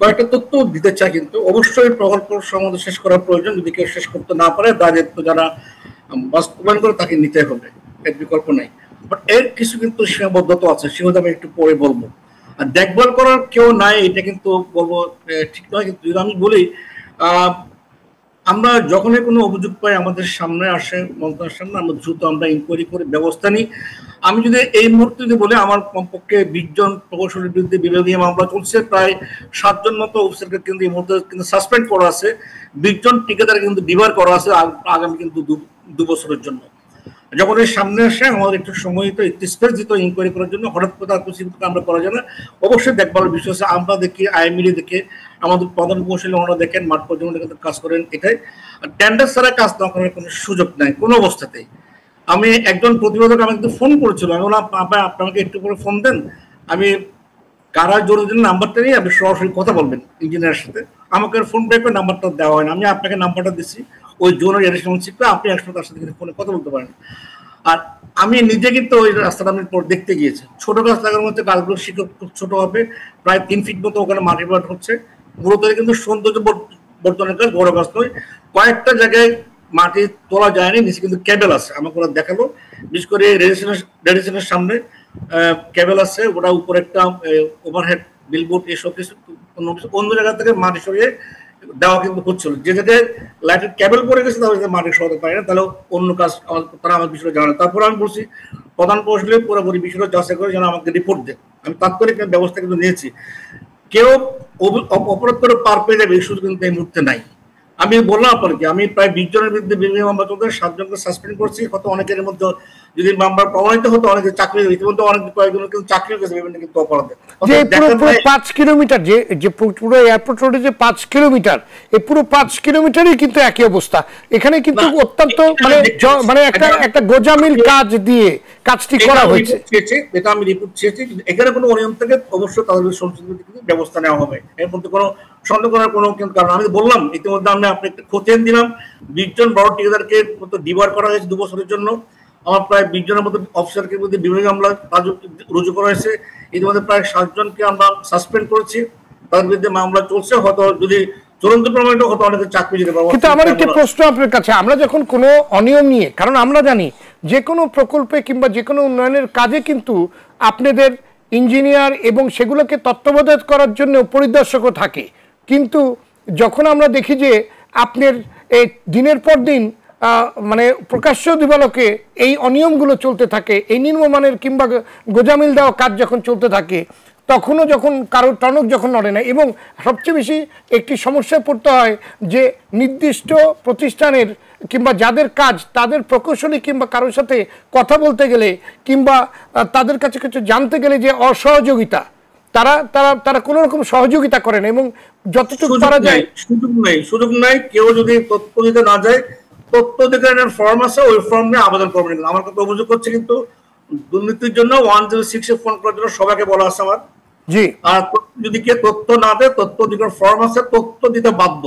কয়েকটা তথ্য দিতে চাই, কিন্তু অবশ্যই প্রকল্প সমাধান শেষ করা প্রয়োজন। যদি কেউ শেষ করতে না পারে, দায়িত্ব যারা বাস্তবায়ন করে তাকে নিতে হবে, এর বিকল্প নাই। বাট এর কিছু কিন্তু সীমাবদ্ধতা আছে, সেগুলো আমি একটু পরে বলবো। আর দেখভাল করার কেউ নাই এটা কিন্তু বলবো ঠিক নয়। কিন্তু যদি আমি বলি, আমরা যখনই কোনো অভিযোগ পাই আমাদের সামনে আসে, মন্ত্রণালয়ের সামনে, আমরা দ্রুত আমরা ইনকোয়ারি করে ব্যবস্থা নিই। আমি যদি এই মুহূর্তে যদি বলি, আমার কমপক্ষে 20 জন প্রকৌশলীর বিরুদ্ধে বিভাগীয় মামলা চলছে, প্রায় 7 জন মতো অফিসারকে কিন্তু এই মুহূর্তে কিন্তু সাসপেন্ড করা আছে, 20 জন ঠিকাদার কিন্তু ডিবার করা আছে আগামী কিন্তু 2 বছরের জন্য। যখন এর সামনে আসে আমাদের একটু সময় তো স্পেস দিত ইনকোয়ারি করার জন্য, হঠাৎ করে কিছু আমরা করা যায় না। অবশ্যই দেখভাল বিষয় আছে, আমরা দেখি, আইএমইডি দেখে, আমাদের প্রধান কৌশলী ওনারা দেখেন, মাঠ পর্যন্ত কিন্তু কাজ করেন। এটাই টেন্ডার ছাড়া কাজ না করার কোনো সুযোগ নাই কোনো অবস্থাতেই। আমি একজন প্রতিবেদক আমাকে ফোন করেছিল, আমি বললাম আপনাকে একটু করে ফোন দেন, আমি কারা জরুরি দিন নাম্বারটা নিয়ে আপনি সরাসরি কথা বলবেন ইঞ্জিনিয়ারের সাথে। আমাকে ফোন ব্যাক করে নাম্বারটা দেওয়া হয় না, আমি আপনাকে নাম্বারটা দিচ্ছি ওই জোনের রেসপন্সিভটা, আপনি একসাথে তার সাথে ফোনে কথা বলতে পারেন। আর আমি নিজে কিন্তু ওই রাস্তাটা আমি দেখতে গিয়েছি, ছোট গাছ লাগানোর মধ্যে গাছগুলো শিকড় খুব ছোট হবে, প্রায় 3 ফিট মতো ওখানে মাটি বাট হচ্ছে, মূলত কিন্তু সৌন্দর্য বর্ধনের কাজ, বড় গাছ নয়। কয়েকটা জায়গায় মাটি তোলা যায়নি, নিচে কিন্তু ক্যাবেল আছে, আমাকে ওরা দেখালো। বিশেষ করে রেডিসনের সামনে ক্যাবেল আছে, ওটা উপরে একটা ওভারহেড বিলবোর্ড, এসব কিছু অন্য জায়গা থেকে মাটি সরিয়ে দেওয়া কিন্তু হচ্ছিল। যে জায়গায় লাইটের ক্যাবেল পড়ে গেছে তাহলে মাটি সরাতে পারে না, তাহলে অন্য কাজ তারা আমার বিষয়টা জানে। তারপর আমি বলছি প্রধান কৌশলী পুরোপুরি বিষয়টা যাচাই করে যেন আমাকে রিপোর্ট দেয়। আমি তাৎক্ষণিক ব্যবস্থা কিন্তু নিয়েছি। কেউ অপরাধ করে পার পেয়ে যাবে এই সুযোগ কিন্তু এই মুহূর্তে নাই। আমি বললাম আপনাকে, আমি প্রায় 20 জনের বিরুদ্ধে বিভিন্ন মামলা চলতে 7 জনকে সাসপেন্ড করছি। হয়তো অনেকের মধ্যে যদি মামলা প্রমাণিত হতো অনেকে চাকরি, ইতিমধ্যে অনেক কয়েকজনের কিন্তু চাকরি গেছে বিভিন্ন কিন্তু অপরাধে। 5 কিলোমিটার যে পুরো এয়ারপোর্ট রোডে যে 5 কিলোমিটার, এই পুরো 5 কিলোমিটারই কিন্তু একই অবস্থা। এখানে কিন্তু অত্যন্ত মানে একটা গোজামিল কাজ দিয়ে কাজটি করা হয়েছে। এটা আমি রিপোর্ট চেয়েছি, এখানে কোনো অনিয়ম থেকে অবশ্যই তাদের সংশোধন ব্যবস্থা নেওয়া হবে, এর মধ্যে কোনো সন্দেহ করার কোনো কারণ। আমি বললাম ইতিমধ্যে আমি আপনি একটা খোঁজেন দিলাম, 20 জন বড় ঠিকাদারকে ডিবার করা হয়েছে 2 বছরের জন্য। আমার প্রায় 20 জনের মতো অফিসারকে মধ্যে বিভাগীয় মামলা রুজু করা হয়েছে। ইতিমধ্যে প্রায় 7 জনকে আমরা সাসপেন্ড করেছি, তাদের বিরুদ্ধে মামলা চলছে। হয়তো যদি চূড়ান্ত প্রমাণিত হতো অনেকে চাকরি দিতে পারবো। কিন্তু আমার একটা প্রশ্ন আপনার কাছে, আমরা যখন কোনো অনিয়ম নিয়ে, কারণ আমরা জানি যে কোনো প্রকল্পে কিংবা যে কোনো উন্নয়নের কাজে কিন্তু আপনাদের ইঞ্জিনিয়ার এবং সেগুলোকে তত্ত্বাবধান করার জন্য পরিদর্শকও থাকে, কিন্তু যখন আমরা দেখি যে আপনার এই দিনের পর দিন মানে প্রকাশ্য দিবালোকে এই অনিয়মগুলো চলতে থাকে, এই নিম্নমানের কিংবা গোজামিল দেওয়া কাজ যখন চলতে থাকে, তখনও যখন কারোর টনক যখন নড়ে না, এবং সবচেয়ে বেশি একটি সমস্যায় পড়তে হয় যে নির্দিষ্ট প্রতিষ্ঠানের কিংবা যাদের কাজ তাদের প্রকৌশলী কিংবা কারোর সাথে কথা বলতে গেলে কিংবা তাদের কাছে কিছু জানতে গেলে যে অসহযোগিতা, তারা তারা তারা কোনো রকম সহযোগিতা করে না, এবং যতটুকু পারা যায় সুযোগ নাই। কেউ যদি তথ্য দিতে না যায়, তথ্য অধিকারের ফর্ম আছে, ওই ফর্ম নিয়ে আবেদন করবেন। আমার কথা অভিযোগ করছে কিন্তু দুর্নীতির জন্য 106 ফোন করার জন্য সবাইকে বলা আছে আমার। জি, আর যদি কেউ তথ্য না দেয়, তথ্য অধিকার ফর্ম আছে, তথ্য দিতে বাধ্য।